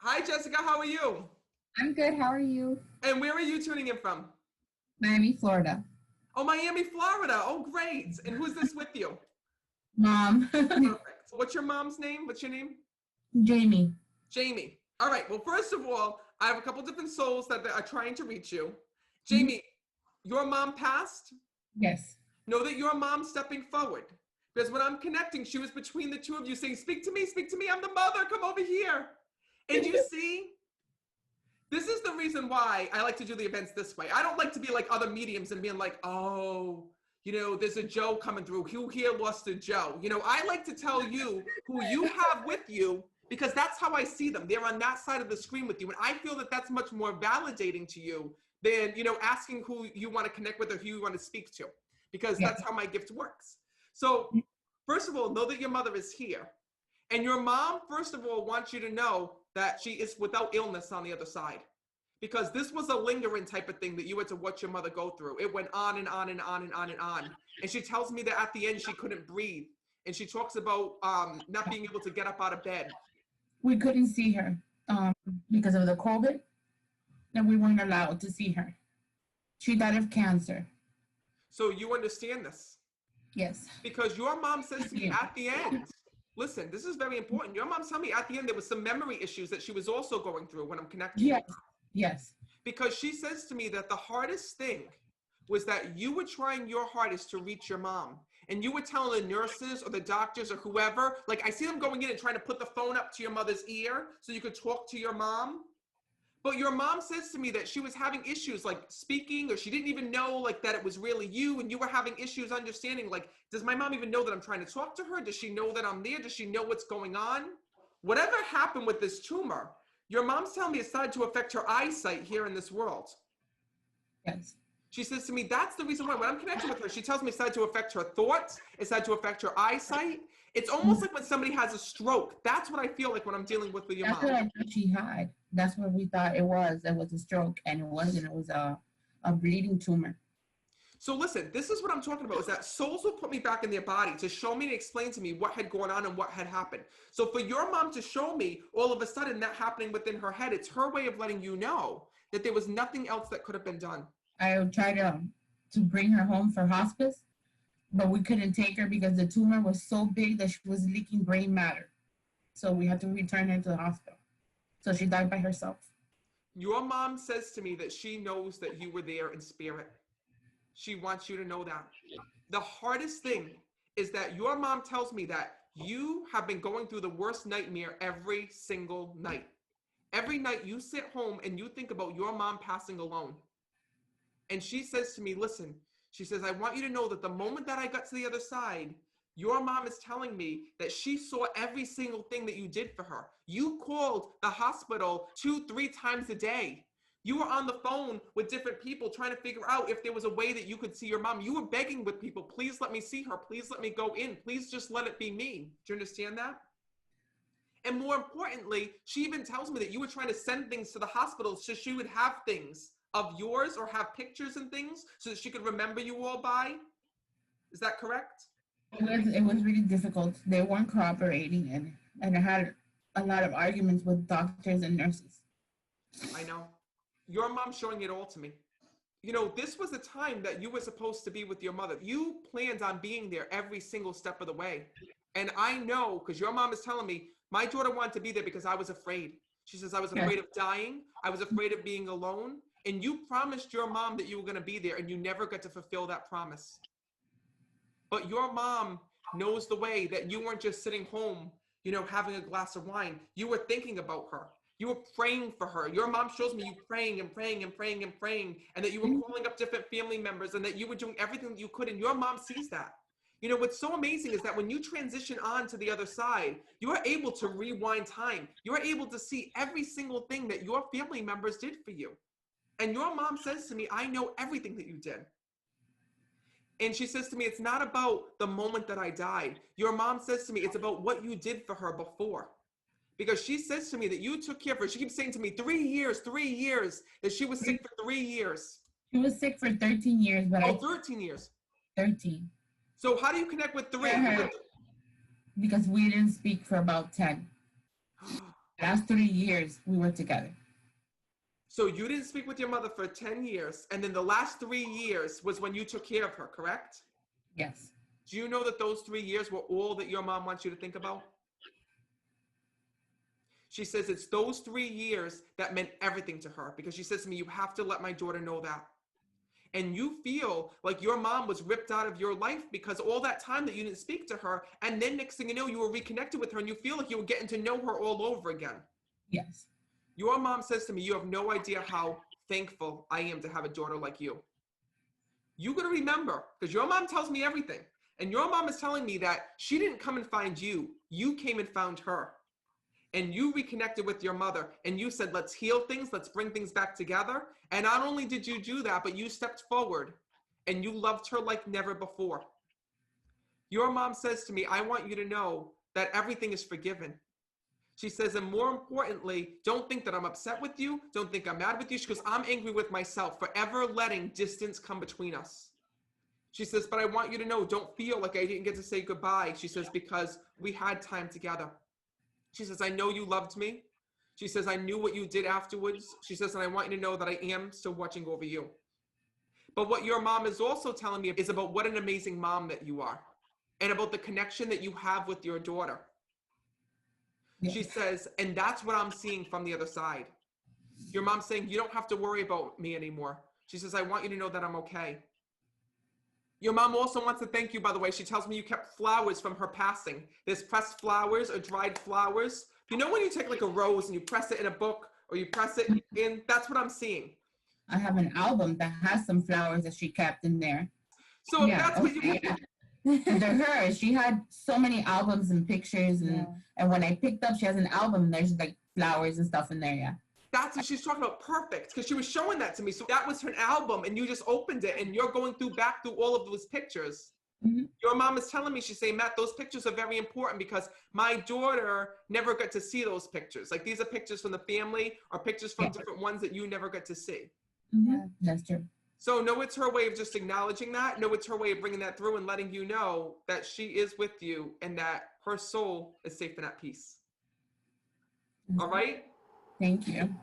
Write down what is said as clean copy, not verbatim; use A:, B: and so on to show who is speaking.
A: Hi, Jessica. How are you?
B: I'm good. How are you?
A: And where are you tuning in from?
B: Miami, Florida.
A: Oh, Miami, Florida. Oh, great. And who's this with you?
B: Mom.
A: Perfect. What's your mom's name? What's your name?
B: Jamie.
A: Jamie. All right. Well, first of all, I have a couple different souls that are trying to reach you.
B: Mhm.
A: Jamie, your mom passed.
B: Yes.
A: Know that your mom's stepping forward. Because when I'm connecting, she was between the two of you saying, speak to me. I'm the mother. Come over here. And you see, this is the reason why I like to do the events this way. I don't like to be like other mediums and being like, oh, there's a Joe coming through. Who here lost a Joe? I like to tell you who you have with you because that's how I see them. They're on that side of the screen with you. And I feel that that's much more validating to you than, asking who you want to connect with or who you want to speak to, because
B: Yeah.
A: that's how my gift works. So first of all, know that your mother is here. And your mom, first of all, wants you to know that she is without illness on the other side. Because this was a lingering type of thing that you had to watch your mother go through. It went on and on and on and on and on. And she tells me that at the end, she couldn't breathe. And she talks about not being able to get up out of bed.
B: We couldn't see her because of the COVID, and we weren't allowed to see her. She died of cancer.
A: So you understand this.
B: Yes.
A: Because your mom says to me
B: Yeah.
A: at the end, listen, this is very important. Your mom told me at the end there was some memory issues that she was also going through when I'm connecting you.
B: Yes. Yes.
A: Because she says to me that the hardest thing was that you were trying your hardest to reach your mom. And you were telling the nurses or the doctors or whoever, like I see them going in and trying to put the phone up to your mother's ear so you could talk to your mom. But your mom says to me that she was having issues like speaking, or she didn't even know like that it was really you, and you were having issues understanding, like, does my mom even know that I'm trying to talk to her? Does she know that I'm there? Does she know what's going on? Whatever happened with this tumor, your mom's telling me it started to affect her eyesight here in this world.
B: Yes.
A: She says to me, that's the reason why when I'm connecting with her, she tells me it started to affect her thoughts. It started to affect her eyesight. It's almost like when somebody has a stroke. That's what I feel like when I'm dealing with your
B: That's what
A: mom.
B: I thought she had. That's what we thought it was. It was a stroke, and it wasn't. It was a bleeding tumor.
A: So listen, this is what I'm talking about, is that souls will put me back in their body to show me and explain to me what had gone on and what had happened. So for your mom to show me all of a sudden that happening within her head, it's her way of letting you know that there was nothing else that could have been done.
B: I tried to bring her home for hospice, but we couldn't take her because the tumor was so big that she was leaking brain matter. So we had to return her to the hospital. So she died by herself.
A: Your mom says to me that she knows that you were there in spirit. She wants you to know that. The hardest thing is that your mom tells me that you have been going through the worst nightmare every single night. Every night you sit home and you think about your mom passing alone. And she says to me, listen, she says, I want you to know that the moment that I got to the other side, your mom is telling me that she saw every single thing that you did for her. You called the hospital 2-3 times a day. You were on the phone with different people trying to figure out if there was a way that you could see your mom. You were begging with people, please let me see her. Please let me go in. Please just let it be me. Do you understand that? And more importantly, she even tells me that you were trying to send things to the hospital so she would have things of yours or have pictures and things so that she could remember you all by. Is that correct?
B: It was really difficult. They weren't cooperating, and I had a lot of arguments with doctors and nurses.
A: I know. Your mom's showing it all to me. This was the time that you were supposed to be with your mother. You planned on being there every single step of the way. And I know, because your mom is telling me, my daughter wanted to be there because I was afraid. She says, I was
B: Yes.
A: afraid of dying. I was afraid of being alone. And you promised your mom that you were going to be there, and you never got to fulfill that promise. But your mom knows the way that you weren't just sitting home, having a glass of wine. You were thinking about her. You were praying for her. Your mom shows me you praying and praying and praying and praying, and that you were calling up different family members, and that you were doing everything that you could. And your mom sees that. What's so amazing is that when you transition on to the other side, you are able to rewind time. You are able to see every single thing that your family members did for you. And your mom says to me, I know everything that you did. And she says to me, it's not about the moment that I died. Your mom says to me, it's about what you did for her before. Because she says to me that you took care of her. She keeps saying to me, 3 years, that she was sick for 3 years.
B: She was sick for 13 years, but
A: Oh, 13 years.
B: 13.
A: So how do you connect with three?
B: Because we didn't speak for about 10. last 3 years we were together.
A: So you didn't speak with your mother for 10 years, and then the last 3 years was when you took care of her, correct?
B: Yes.
A: Do you know that those 3 years were all that your mom wants you to think about? She says it's those 3 years that meant everything to her, because she says to me, you have to let my daughter know that. And you feel like your mom was ripped out of your life because all that time that you didn't speak to her, and then next thing you know, you were reconnected with her, and you feel like you were getting to know her all over again.
B: Yes.
A: Your mom says to me, you have no idea how thankful I am to have a daughter like you. You got to remember, because your mom tells me everything. And your mom is telling me that she didn't come and find you. You came and found her. And you reconnected with your mother. And you said, let's heal things. Let's bring things back together. And not only did you do that, but you stepped forward. And you loved her like never before. Your mom says to me, I want you to know that everything is forgiven. She says, and more importantly, don't think that I'm upset with you. Don't think I'm mad with you. She goes, I'm angry with myself for ever letting distance come between us. She says, but I want you to know, don't feel like I didn't get to say goodbye. She says, because we had time together. She says, I know you loved me. She says, I knew what you did afterwards. She says, and I want you to know that I am still watching over you. But what your mom is also telling me is about what an amazing mom that you are, and about the connection that you have with your daughter. She says, and that's what I'm seeing from the other side. Your mom's saying, you don't have to worry about me anymore. She says, I want you to know that I'm okay. Your mom also wants to thank you, by the way. She tells me you kept flowers from her passing. There's pressed flowers or dried flowers. You know when you take like a rose and you press it in a book or you press it in? That's what I'm seeing.
B: I have an album that has some flowers that she kept in there.
A: So if that's what you...
B: They're hers. She had so many albums and pictures, and when I picked up, she has an album. There's like flowers and stuff in there. Yeah,
A: that's what she's talking about. Perfect, because she was showing that to me. So that was her album, and you just opened it, and you're going back through all of those pictures. Mm-hmm. Your mom is telling me, she's saying, Matt, those pictures are very important because my daughter never got to see those pictures. Like these are pictures from the family or pictures from different ones that you never got to see.
B: Mm-hmm. Yeah, that's true.
A: So no, it's her way of just acknowledging that. No, it's her way of bringing that through and letting you know that she is with you and that her soul is safe and at peace. Mm-hmm. All right?
B: Thank you.